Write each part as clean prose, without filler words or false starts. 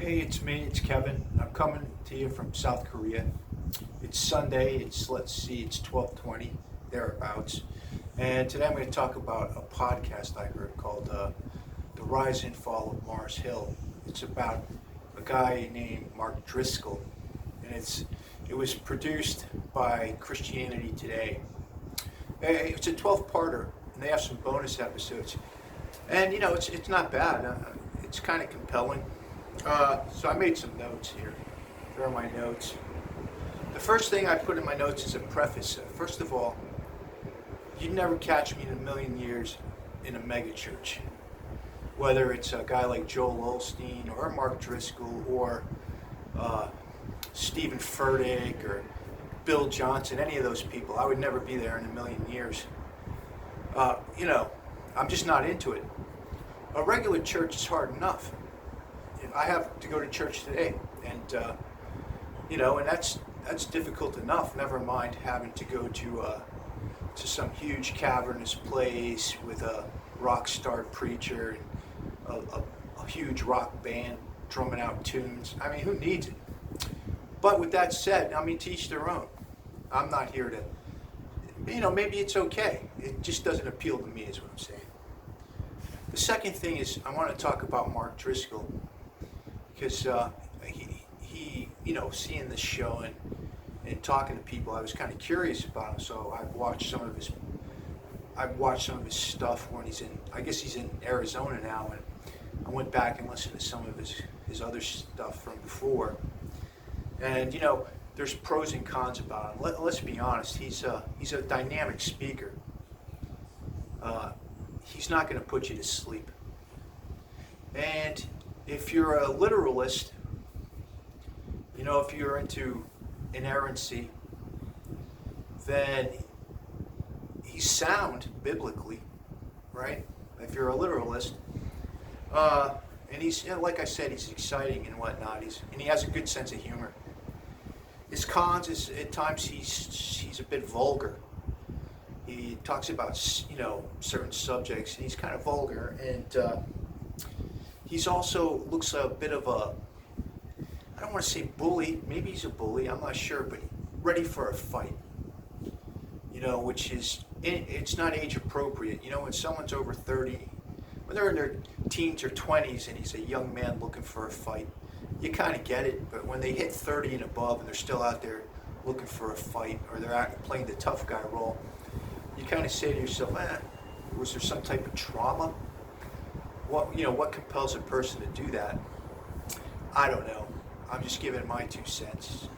Hey, it's me, it's Kevin. I'm coming to you from South Korea. It's Sunday, it's 12:20, thereabouts. And today I'm going to talk about a podcast I heard called The Rise and Fall of Mars Hill. It's about a guy named Mark Driscoll. And it was produced by Christianity Today. It's a 12-parter, and they have some bonus episodes. And it's not bad. It's kind of compelling. So I made some notes here. Here are my notes. The first thing I put in my notes is a preface. First of all, you'd never catch me in a million years in a megachurch. Whether it's a guy like Joel Osteen or Mark Driscoll or Stephen Furtick or Bill Johnson, any of those people, I would never be there in a million years. I'm just not into it. A regular church is hard enough. I have to go to church today, and and that's difficult enough. Never mind having to go to some huge cavernous place with a rock star preacher and a huge rock band drumming out tunes. I mean, who needs it? But with that said, I mean, to each their own. I'm not here to, maybe it's okay. It just doesn't appeal to me, is what I'm saying. The second thing is I want to talk about Mark Driscoll. Because he, seeing this show and talking to people, I was kind of curious about him. So I've watched some of his stuff when I guess he's in Arizona now, and I went back and listened to some of his other stuff from before. And there's pros and cons about him. Let's be honest, he's a dynamic speaker. He's not going to put you to sleep. And if you're a literalist, if you're into inerrancy, then he's sound biblically, right? If you're a literalist, and he's, like I said, he's exciting and whatnot. And he has a good sense of humor. His cons is at times he's a bit vulgar. He talks about certain subjects, and he's kind of vulgar, and he's also looks a bit of a, I don't want to say bully, maybe he's a bully, I'm not sure, but ready for a fight. Which is, it's not age appropriate. When someone's over 30, when they're in their teens or 20s and he's a young man looking for a fight, you kind of get it. But when they hit 30 and above and they're still out there looking for a fight, or they're out playing the tough guy role, you kind of say to yourself, was there some type of trauma? What compels a person to do that? I don't know. I'm just giving my 2 cents.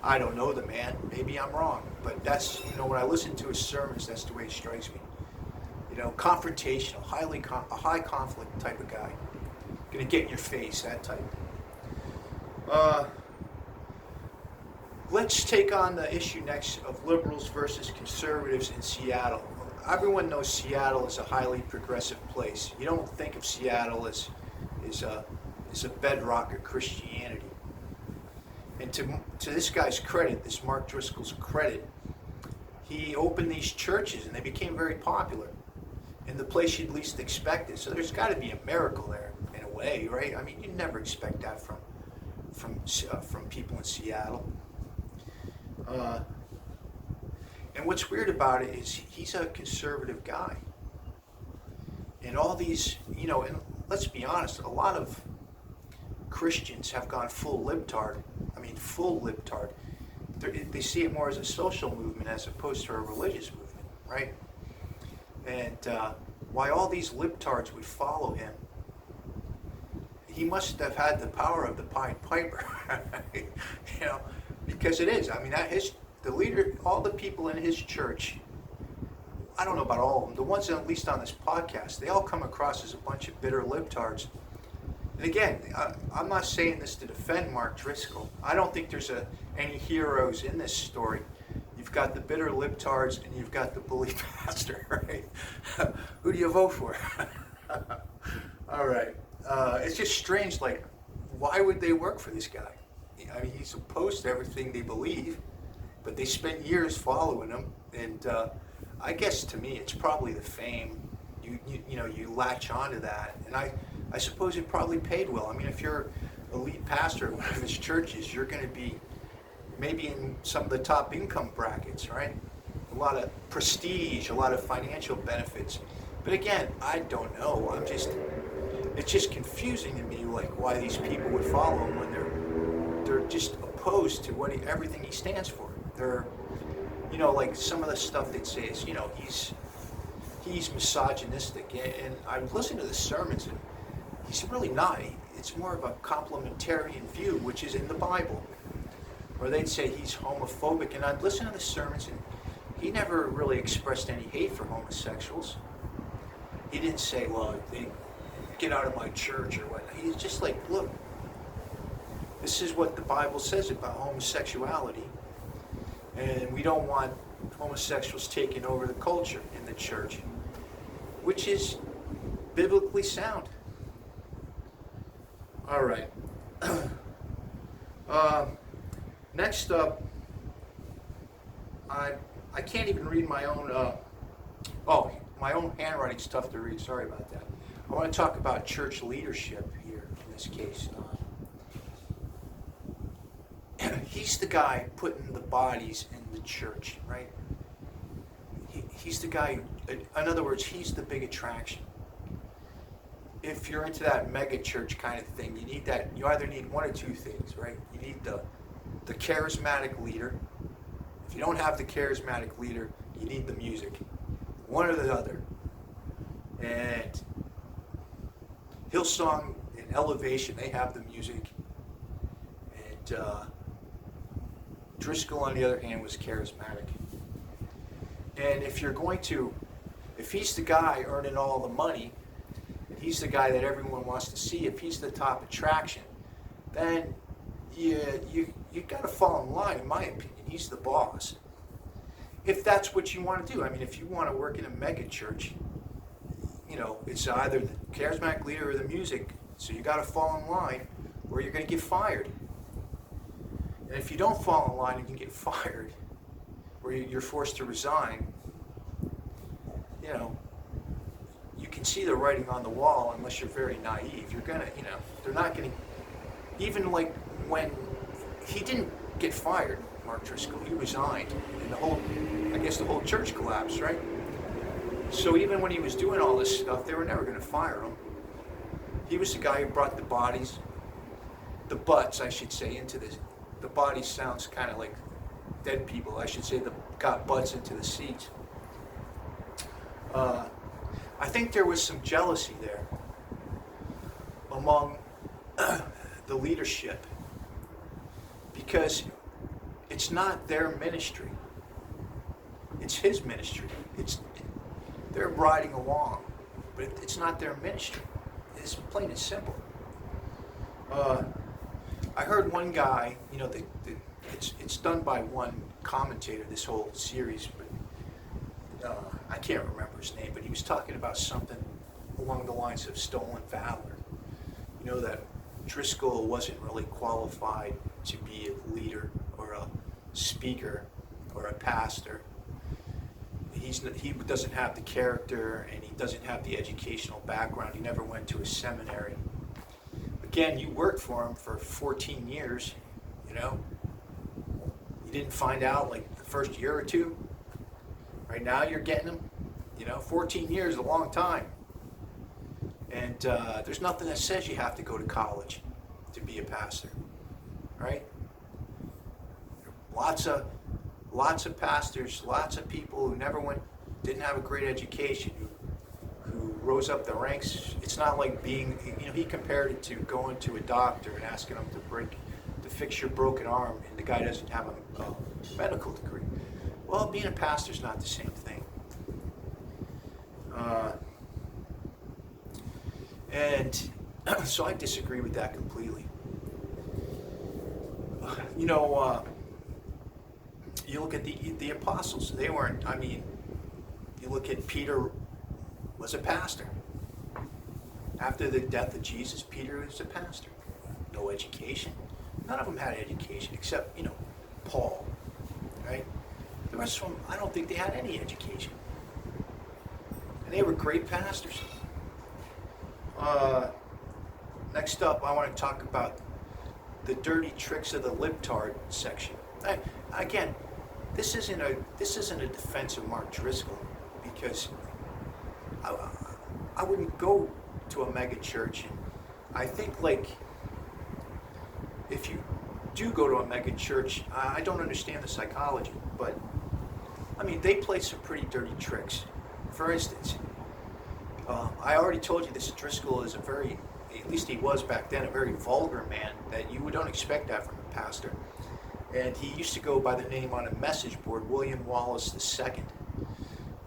I don't know the man. Maybe I'm wrong. But that's, when I listen to his sermons, that's the way it strikes me. Confrontational, a high conflict type of guy. Gonna get in your face, that type. Let's take on the issue next of liberals versus conservatives in Seattle. Everyone knows Seattle is a highly progressive place. You don't think of Seattle as a bedrock of Christianity. And to this guy's credit, this Mark Driscoll's credit, he opened these churches and they became very popular in the place you'd least expect it. So there's got to be a miracle there in a way, right? I mean, you'd never expect that from people in Seattle. And what's weird about it is he's a conservative guy. And all these, and let's be honest, a lot of Christians have gone full libtard. I mean, full libtard. They see it more as a social movement as opposed to a religious movement, right? And why all these libtards would follow him, he must have had the power of the Pied Piper, because it is. I mean, the leader, all the people in his church, I don't know about all of them, the ones at least on this podcast, they all come across as a bunch of bitter libtards. And again, I'm not saying this to defend Mark Driscoll. I don't think there's any heroes in this story. You've got the bitter libtards and you've got the bully pastor, right? Who do you vote for? All right. It's just strange, like, why would they work for this guy? I mean, he's opposed to everything they believe, but they spent years following him, and I guess to me, it's probably the fame. You latch onto that, and I suppose it probably paid well. I mean, if you're a lead pastor at one of his churches, you're going to be maybe in some of the top income brackets, right? A lot of prestige, a lot of financial benefits. But again, I don't know. It's just confusing to me, like why these people would follow him when they're just opposed to everything he stands for. They're, like some of the stuff they'd say is, he's misogynistic, and I listen to the sermons, and he's really not. It's more of a complementarian view, which is in the Bible. Or they'd say he's homophobic, and I'd listen to the sermons, and he never really expressed any hate for homosexuals. He didn't say, well, they get out of my church or what. He's just like, look, this is what the Bible says about homosexuality, and we don't want homosexuals taking over the culture in the church, which is biblically sound. All right. Next up, I can't even read my own. My own handwriting's tough to read. Sorry about that. I want to talk about church leadership here in this case. He's the guy putting the bodies in the church, right? He's the guy. In other words, he's the big attraction. If you're into that megachurch kind of thing, you either need one or two things, right? You need the charismatic leader. If you don't have the charismatic leader, you need the music. One or the other. And Hillsong and Elevation, they have the music. And Driscoll, on the other hand, was charismatic. And if he's the guy earning all the money, he's the guy that everyone wants to see, if he's the top attraction, then you got to fall in line, in my opinion. He's the boss. If that's what you want to do. I mean, if you want to work in a mega church, it's either the charismatic leader or the music. So you got to fall in line or you're going to get fired. And if you don't fall in line and you get fired, or you're forced to resign, you can see the writing on the wall unless you're very naive. You're going to, they're not going to, even like when he didn't get fired, Mark Driscoll, he resigned, and the whole church collapsed, right? So even when he was doing all this stuff, they were never going to fire him. He was the guy who brought the bodies, the butts, I should say, into this. The bodies sounds kind of like dead people. I should say got butts into the seats. I think there was some jealousy there among the leadership, because it's not their ministry. It's his ministry. They're riding along, but it's not their ministry. It's plain and simple. I heard one guy, it's done by one commentator, this whole series, but I can't remember his name, but he was talking about something along the lines of stolen valor. That Driscoll wasn't really qualified to be a leader or a speaker or a pastor. He doesn't have the character, and he doesn't have the educational background. He never went to a seminary. Again, you worked for him for 14 years, You didn't find out like the first year or two. Right now you're getting them. 14 years is a long time. And there's nothing that says you have to go to college to be a pastor, right? Lots of pastors, lots of people who didn't have a great education, who rose up the ranks. It's not like he compared it to going to a doctor and asking him to fix your broken arm, and the guy doesn't have a medical degree. Well, being a pastor is not the same thing. And so I disagree with that completely. You look at the apostles. They weren't, you look at Peter was a pastor. After the death of Jesus, Peter was a pastor. No education. None of them had education except, Paul, right? The rest of them, I don't think they had any education. And they were great pastors. Next up, I want to talk about the dirty tricks of the libtard section. Again, this isn't a defense of Mark Driscoll, because I wouldn't go to a mega church, and I think, like, if you do go to a mega church, I don't understand the psychology, but I mean, they play some pretty dirty tricks. For instance, I already told you this. Driscoll is at least he was back then, a very vulgar man, that you don't expect that from a pastor. And he used to go by the name on a message board, William Wallace II.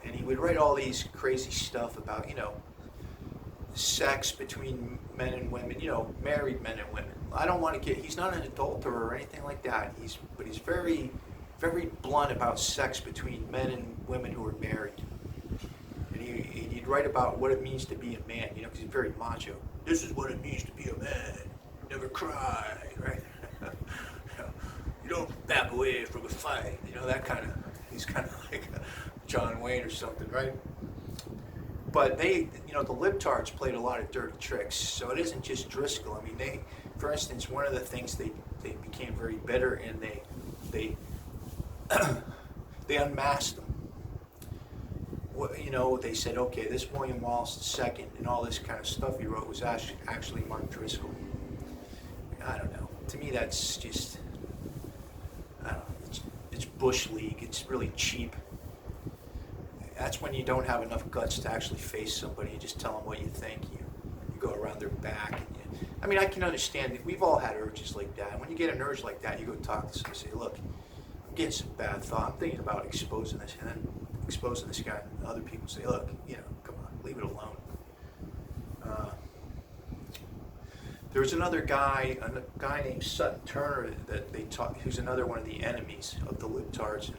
And he would write all these crazy stuff about, sex between men and women, married men and women. I don't want to he's not an adulterer or anything like that. But he's very, very blunt about sex between men and women who are married. And he'd write about what it means to be a man, because he's very macho. This is what it means to be a man. Never cry, right? You don't back away from a fight. That kind of, he's kind of like John Wayne or something, right? But the libtards played a lot of dirty tricks. So it isn't just Driscoll. I mean, for instance, one of the things they became very bitter, and they unmasked them. They said, okay, this William Wallace II and all this kind of stuff he wrote was actually Mark Driscoll. I don't know. To me, that's just, I don't know. It's Bush League. It's really cheap. That's when you don't have enough guts to actually face somebody and just tell them what you think. You go around their back. I can understand that we've all had urges like that. And when you get an urge like that, you go talk to somebody and say, look, I'm getting some bad thought. I'm thinking about exposing this. And then exposing this guy, and other people say, look, come on, leave it alone. There was another guy, named Sutton Turner, that they taught, who's another one of the enemies of the libtards.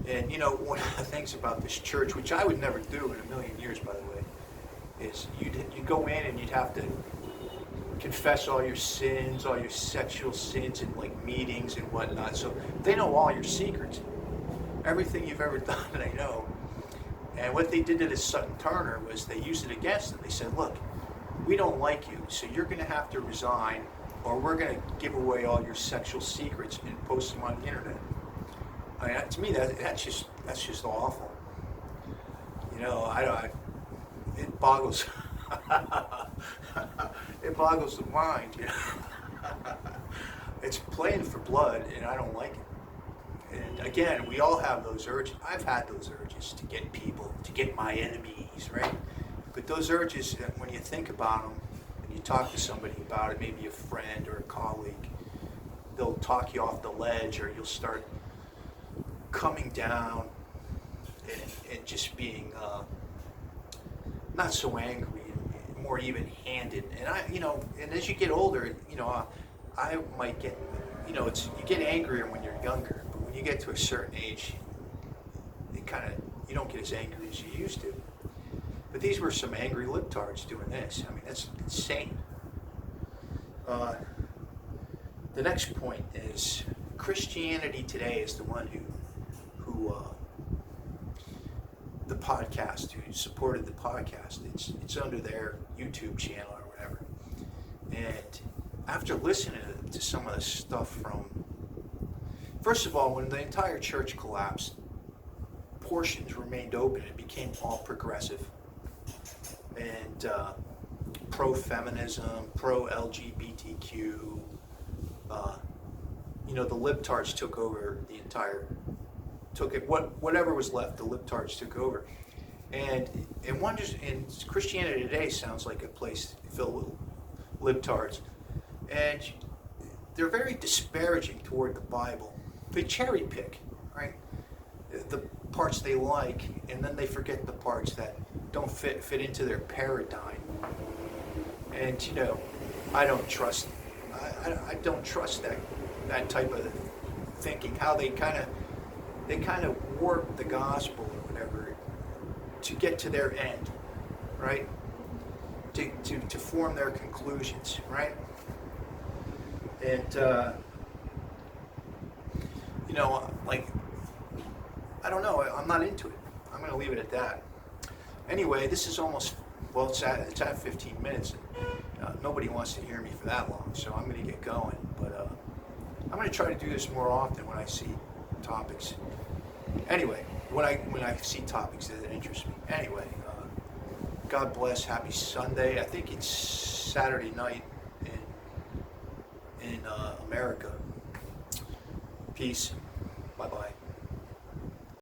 And one of the things about this church, which I would never do in a million years, by the way, is you'd go in and you'd have to confess all your sins, all your sexual sins in like meetings and whatnot. So they know all your secrets. Everything you've ever done, they know. And what they did to this Sutton Turner was they used it against him. They said, look, we don't like you, so you're going to have to resign, or we're going to give away all your sexual secrets and post them on the internet. To me, that's just awful. It boggles it boggles the mind. It's playing for blood, and I don't like it. And again, we all have those urges. I've had those urges to get people, to get my enemies, right? But those urges, when you think about them, and you talk to somebody about it, maybe a friend or a colleague, they'll talk you off the ledge, or you'll start coming down and just being not so angry, and more even-handed. And and as you get older, I might get, you get angrier when you're younger, but when you get to a certain age, you don't get as angry as you used to. But these were some angry libtards doing this. That's insane. The next point is Christianity Today is the one who the podcast, who supported the podcast. It's under their YouTube channel or whatever. And after listening to some of the stuff first of all, when the entire church collapsed, portions remained open. It became all progressive and pro-feminism, pro-LGBTQ. The libtards took over the entire. Whatever was left, the libtards took over, and Christianity Today sounds like a place filled with libtards, and they're very disparaging toward the Bible. They cherry pick, right, the parts they like, and then they forget the parts that don't fit into their paradigm. And I don't trust. I don't trust that type of thinking. How they kind of warp the gospel or whatever to get to their end, right? To form their conclusions, right? And I don't know. I'm not into it. I'm going to leave it at that. Anyway, this is it's at 15 minutes. And, nobody wants to hear me for that long, so I'm going to get going. I'm going to try to do this more often when I see topics. Anyway, when I see topics that interest me. Anyway, God bless. Happy Sunday. I think it's Saturday night in America. Peace.